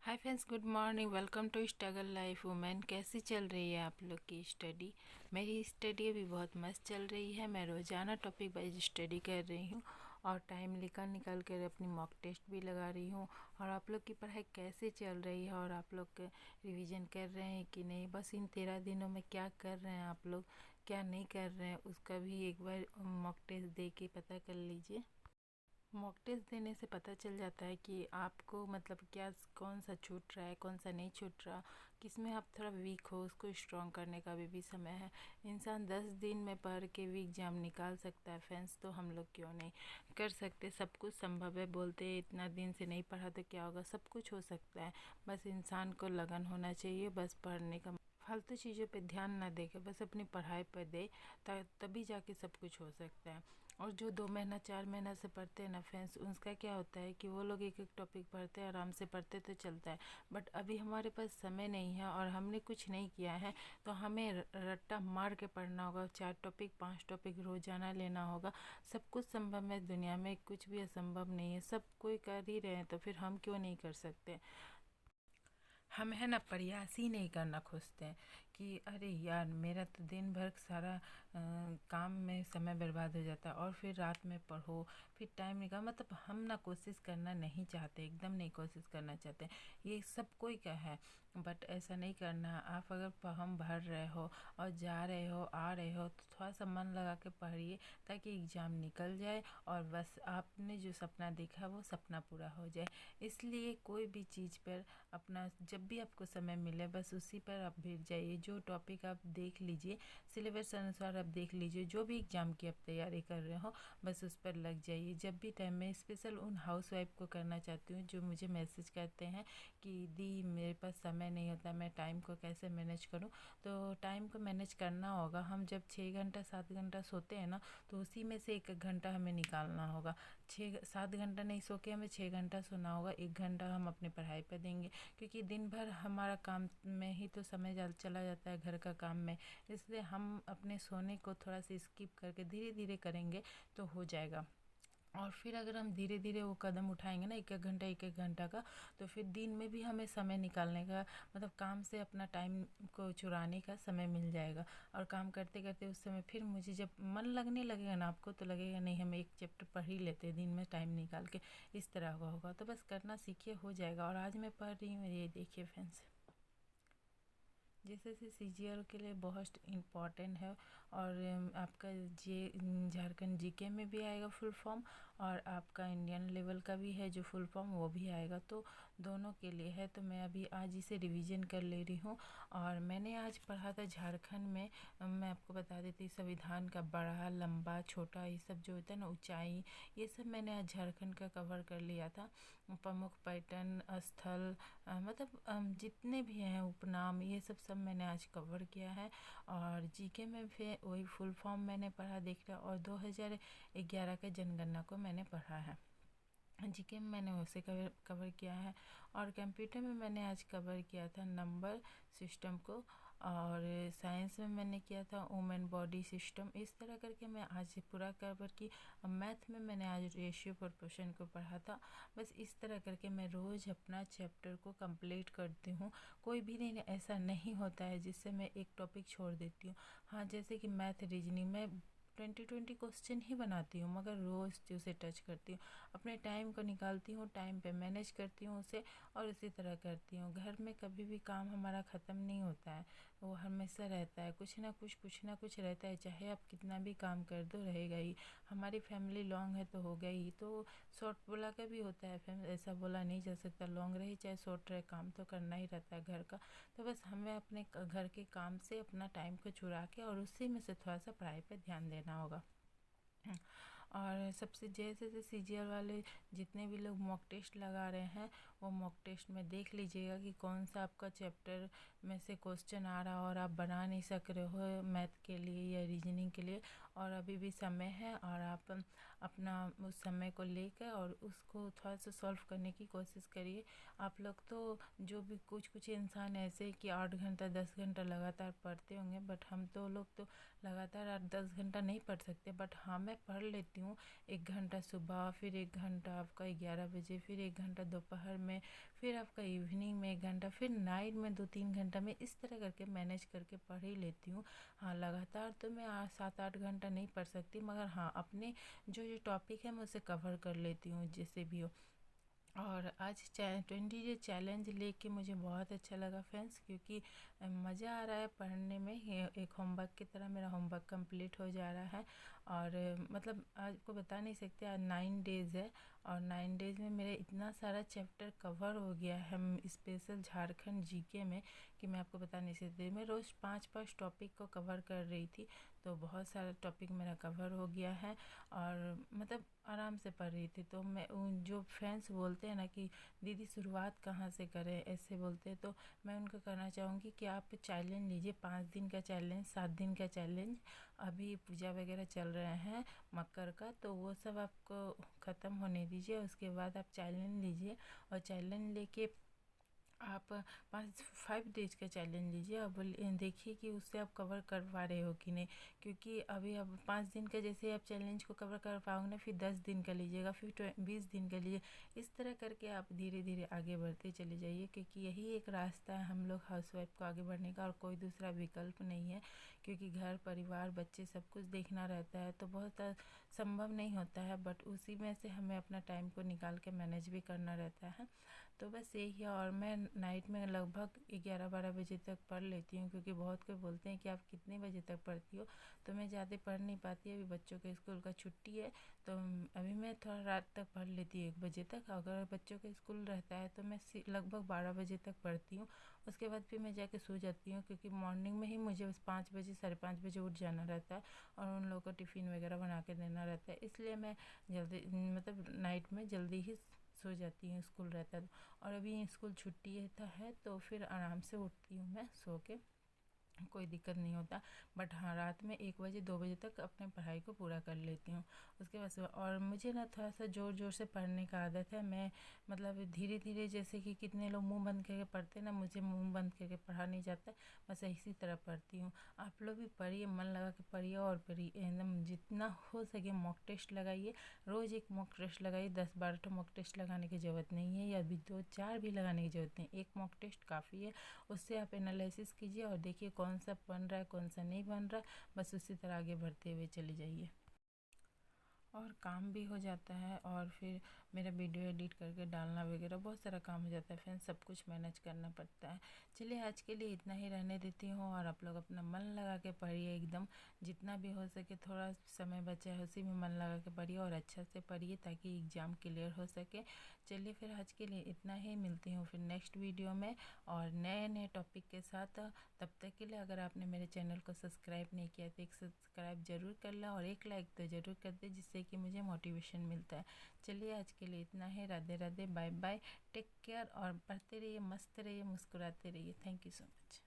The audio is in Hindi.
Hi friends, good morning. Welcome to struggle life women. कैसी चल रही है आप लोग की स्टडी? मेरी स्टडी अभी बहुत मस्त चल रही है। मैं रोज़ाना टॉपिक वाइज स्टडी कर रही हूँ और टाइम निकाल निकाल कर अपनी मॉक टेस्ट भी लगा रही हूँ। और आप लोग की पढ़ाई कैसे चल रही है और आप लोग रिवीजन कर रहे हैं कि नहीं? बस इन 13 दिनों में क्या कर रहे हैं आप लोग, क्या नहीं कर रहे हैं, उसका भी एक बार मॉक टेस्ट दे के पता कर लीजिए। मॉक टेस्ट देने से पता चल जाता है कि आपको मतलब क्या, कौन सा छूट रहा है, कौन सा नहीं छूट रहा, किस में आप थोड़ा वीक हो, उसको स्ट्रॉन्ग करने का भी समय है। इंसान 10 दिन में पढ़ के भी एग्ज़ाम निकाल सकता है फ्रेंड्स, तो हम लोग क्यों नहीं कर सकते? सब कुछ संभव है। बोलते हैं इतना दिन से नहीं पढ़ा तो क्या होगा, सब कुछ हो सकता है। बस इंसान को लगन होना चाहिए, बस पढ़ने का। फालतू चीज़ों पे ध्यान ना दे के बस अपनी पढ़ाई पर दे, तभी जाके सब कुछ हो सकता है। और जो 2 महीना 4 महीना से पढ़ते हैं ना फ्रेंड्स, उसका क्या होता है कि वो लोग एक एक टॉपिक पढ़ते हैं, आराम से पढ़ते तो चलता है। बट अभी हमारे पास समय नहीं है और हमने कुछ नहीं किया है, तो हमें रट्टा मार के पढ़ना होगा। 4 टॉपिक 5 टॉपिक रोजाना लेना होगा। सब कुछ संभव है दुनिया में, कुछ भी असंभव नहीं है। सब कोई कर ही रहे हैं तो फिर हम क्यों नहीं कर सकते? हम है ना प्रयास ही नहीं करना खोजते हैं कि अरे यार, मेरा तो दिन भर सारा काम में समय बर्बाद हो जाता है और फिर रात में पढ़ो, फिर टाइम निकाल। मतलब हम ना कोशिश करना नहीं चाहते, एकदम नहीं कोशिश करना चाहते। ये सब कोई का है, बट ऐसा नहीं करना। आप अगर फॉर्म भर रहे हो और जा रहे हो आ रहे हो तो थोड़ा सा मन लगा के पढ़िए, ताकि एग्ज़ाम निकल जाए और बस आपने जो सपना देखा वो सपना पूरा हो जाए। इसलिए कोई भी चीज़ पर अपना जब भी आपको समय मिले बस उसी पर आप बैठ जाइए। जो टॉपिक आप देख लीजिए, सिलेबस अनुसार आप देख लीजिए, जो भी एग्ज़ाम की आप तैयारी कर रहे हो बस उस पर लग जाइए। जब भी टाइम, मैं स्पेशल उन हाउस वाइफ को करना चाहती हूँ जो मुझे मैसेज करते हैं कि दी मेरे पास समय नहीं होता, मैं टाइम को कैसे मैनेज करूँ। तो टाइम को मैनेज करना होगा। हम जब 6 घंटा 7 घंटा सोते हैं ना, तो उसी में से 1 घंटा हमें निकालना होगा। 6 7 घंटा नहीं सो के हमें 6 घंटा सोना होगा, 1 घंटा हम अपनी पढ़ाई पर देंगे। क्योंकि दिन भर हमारा काम में ही तो समय चला जाता है, घर का काम में। इसलिए हम अपने सोने को थोड़ा सा स्किप करके धीरे धीरे करेंगे तो हो जाएगा। और फिर अगर हम धीरे धीरे वो कदम उठाएंगे ना, एक एक घंटा का, तो फिर दिन में भी हमें समय निकालने का, मतलब काम से अपना टाइम को चुराने का समय मिल जाएगा। और काम करते करते उस समय फिर मुझे जब मन लगने लगेगा ना, आपको तो लगेगा नहीं हम एक चैप्टर पढ़ ही लेते हैं दिन में टाइम निकाल के। इस तरह का होगा तो बस करना सीखिए, हो जाएगा। और आज मैं पढ़ रही हूँ, ये देखिए फ्रेंड्स, जैसे CGL के लिए बहुत इम्पॉर्टेंट है। और आपका झारखंड जीके में भी आएगा फुल फॉर्म, और आपका इंडियन लेवल का भी है जो फुल फॉर्म, वो भी आएगा। तो दोनों के लिए है। तो मैं अभी आज इसे रिवीजन कर ले रही हूँ। और मैंने आज पढ़ा था झारखंड में, मैं आपको बता देती, संविधान का बड़ा लंबा छोटा ये सब जो होता है ना, ऊंचाई, ये सब मैंने आज झारखंड का कवर कर लिया था। प्रमुख पर्यटन स्थल, मतलब जितने भी हैं उपनाम, ये सब सब मैंने आज कवर किया है। और जीके में फिर वही फुल फॉर्म मैंने पढ़ा, देख रहा। और 2011 के जनगणना को मैंने पढ़ा है। जीके में मैंने उसे कवर कवर किया है। और कंप्यूटर में मैंने आज कवर किया था नंबर सिस्टम को। और साइंस में मैंने किया था वुमेन बॉडी सिस्टम। इस तरह करके मैं आज पूरा कवर की। मैथ में मैंने आज रेशियो प्रोपोर्शन को पढ़ा था। बस इस तरह करके मैं रोज़ अपना चैप्टर को कंप्लीट करती हूँ। कोई भी दिन ऐसा नहीं होता है जिससे मैं एक टॉपिक छोड़ देती हूँ। हाँ, जैसे कि मैथ रीजनिंग में 20-20 क्वेश्चन ही बनाती हूँ, मगर रोज़ उसे टच करती हूँ। अपने टाइम को निकालती हूँ, टाइम पे मैनेज करती हूँ उसे, और इसी तरह करती हूँ। घर में कभी भी काम हमारा ख़त्म नहीं होता है, वो हमेशा रहता है। कुछ ना कुछ रहता है, चाहे आप कितना भी काम कर दो रहेगा ही। हमारी फैमिली लॉन्ग है तो हो गई, तो शॉर्ट बोला का भी होता है फैमिली, ऐसा बोला नहीं जा सकता। लॉन्ग रहे चाहे शॉर्ट रहे, काम तो करना ही रहता है घर का। तो बस हमें अपने घर के काम से अपना टाइम को चुरा के और उसी में से थोड़ा सा पढ़ाई पर ध्यान देना होगा। और सबसे जैसे जैसे CGL वाले जितने भी लोग मॉक टेस्ट लगा रहे हैं, वो मॉक टेस्ट में देख लीजिएगा कि कौन सा आपका चैप्टर में से क्वेश्चन आ रहा है और आप बना नहीं सक रहे हो मैथ के लिए या रीजनिंग के लिए। और अभी भी समय है, और आप अपना उस समय को लेकर और उसको थोड़ा सा सॉल्व करने की कोशिश करिए। आप लोग तो जो भी कुछ इंसान ऐसे कि 8 घंटा 10 घंटा लगातार पढ़ते होंगे, बट हम तो लोग तो लगातार 8-10 घंटा नहीं पढ़ सकते। बट हाँ, मैं पढ़ लेती हूँ। 1 घंटा सुबह, फिर 1 घंटा आपका 11 बजे, फिर 1 घंटा दोपहर में, फिर आपका इवनिंग में 1 घंटा, फिर नाइट में 2-3 घंटा में, इस तरह करके मैनेज करके पढ़ ही लेती हूँ। हाँ, लगातार तो मैं 7-8 घंटा नहीं पढ़ सकती, मगर हाँ, अपने जो जो टॉपिक है मैं उसे कवर कर लेती हूँ जैसे भी हो। और आज 20 डे चैलेंज लेके मुझे बहुत अच्छा लगा फ्रेंड्स, क्योंकि मज़ा आ रहा है पढ़ने में। ये एक होमवर्क की तरह मेरा होमवर्क कंप्लीट हो जा रहा है। और मतलब आपको बता नहीं सकते, आज 9 डेज़ है, और 9 डेज़ में मेरे इतना सारा चैप्टर कवर हो गया है स्पेशल झारखंड जीके में, कि मैं आपको बता नहीं सकती। मैं रोज़ 5-5 टॉपिक को कवर कर रही थी, तो बहुत सारा टॉपिक मेरा कवर हो गया है। और मतलब आराम से पढ़ रही थी। तो मैं जो फ्रेंड्स बोलते हैं ना कि दीदी शुरुआत कहाँ से करें, ऐसे बोलते हैं, तो मैं उनको कहना चाहूँगी कि आप चैलेंज लीजिए, 5 दिन का चैलेंज, 7 दिन का चैलेंज। अभी पूजा वगैरह चल रहे हैं मकर का, तो वो सब आपको ख़त्म होने दीजिए, उसके बाद आप चैलेंज लीजिए। और चैलेंज लेके आप 5 डेज का चैलेंज लीजिए। अब देखिए कि उससे आप कवर कर पा रहे हो कि नहीं, क्योंकि अभी अब 5 दिन का जैसे आप चैलेंज को कवर कर पाओगे ना, फिर 10 दिन का लीजिएगा, फिर 20 दिन का लीजिए। इस तरह करके आप धीरे धीरे आगे बढ़ते चले जाइए, क्योंकि यही एक रास्ता है हम लोग हाउसवाइफ को आगे बढ़ने का, और कोई दूसरा विकल्प नहीं है। क्योंकि घर परिवार बच्चे सब कुछ देखना रहता है, तो बहुत संभव नहीं होता है, बट उसी में से हमें अपना टाइम को निकाल के मैनेज भी करना रहता है। तो बस यही है। और मैं नाइट में लगभग 11-12 बजे तक पढ़ लेती हूँ, क्योंकि बहुत कोई बोलते हैं कि आप कितने बजे तक पढ़ती हो, तो मैं ज़्यादा पढ़ नहीं पाती। अभी बच्चों के स्कूल का छुट्टी है, तो अभी मैं थोड़ा रात तक पढ़ लेती हूँ, 1 बजे तक। अगर बच्चों का स्कूल रहता है तो मैं लगभग 12 बजे तक पढ़ती हूँ। उसके बाद फिर मैं जाके सो जाती हूँ, क्योंकि मॉर्निंग में ही मुझे बस 5 बजे 5:30 बजे उठ जाना रहता है, और उन लोगों को टिफ़िन वगैरह बना के देना रहता है। इसलिए मैं जल्दी मतलब नाइट में जल्दी ही सो जाती हूँ, स्कूल रहता है तो। और अभी स्कूल छुट्टी है तो फिर आराम से उठती हूँ मैं सो के, कोई दिक्कत नहीं होता। बट हाँ, रात में 1 बजे 2 बजे तक अपने पढ़ाई को पूरा कर लेती हूँ। उसके बाद से और मुझे ना थोड़ा सा ज़ोर ज़ोर से पढ़ने का आदत है। मैं मतलब धीरे धीरे, जैसे कि कितने लोग मुंह बंद करके पढ़ते हैं ना, मुझे मुंह बंद करके पढ़ा नहीं जाता है। बस इसी तरह पढ़ती हूँ। आप लोग भी पढ़िए, मन लगा के पढ़िए, और पढ़िए एकदम जितना हो सके मॉक टेस्ट लगाइए। रोज़ एक मॉक टेस्ट लगाइए। 10-12 मॉक टेस्ट लगाने की ज़रूरत नहीं है, या अभी 2-4 भी लगाने की ज़रूरत नहीं, एक मॉक टेस्ट काफ़ी है। उससे आप एनालिसिस कीजिए और देखिए कौन सा बन रहा है कौन सा नहीं बन रहा, बस उसी तरह आगे बढ़ते हुए चले जाइए। और काम भी हो जाता है, और फिर मेरा वीडियो एडिट करके डालना वगैरह बहुत सारा काम हो जाता है फ्रेंड्स, सब कुछ मैनेज करना पड़ता है। चलिए, आज के लिए इतना ही रहने देती हूँ, और आप लोग अपना मन लगा के पढ़िए एकदम, जितना भी हो सके। थोड़ा समय बचा है उसी में मन लगा के पढ़िए, और अच्छा से पढ़िए ताकि एग्ज़ाम क्लियर हो सके। चलिए, फिर आज के लिए इतना ही, मिलती हूँ फिर नेक्स्ट वीडियो में और नए नए टॉपिक के साथ। तब तक के लिए अगर आपने मेरे चैनल को सब्सक्राइब नहीं किया तो एक सब्सक्राइब ज़रूर कर लें, और एक लाइक तो ज़रूर कर दें, जिससे कि मुझे मोटिवेशन मिलता है। चलिए, आज के लिए इतना है। Radhe Radhe, bye bye, take care, और पढ़ते रहिए, मस्त रहिए, मुस्कुराते रहिए। Thank you so much.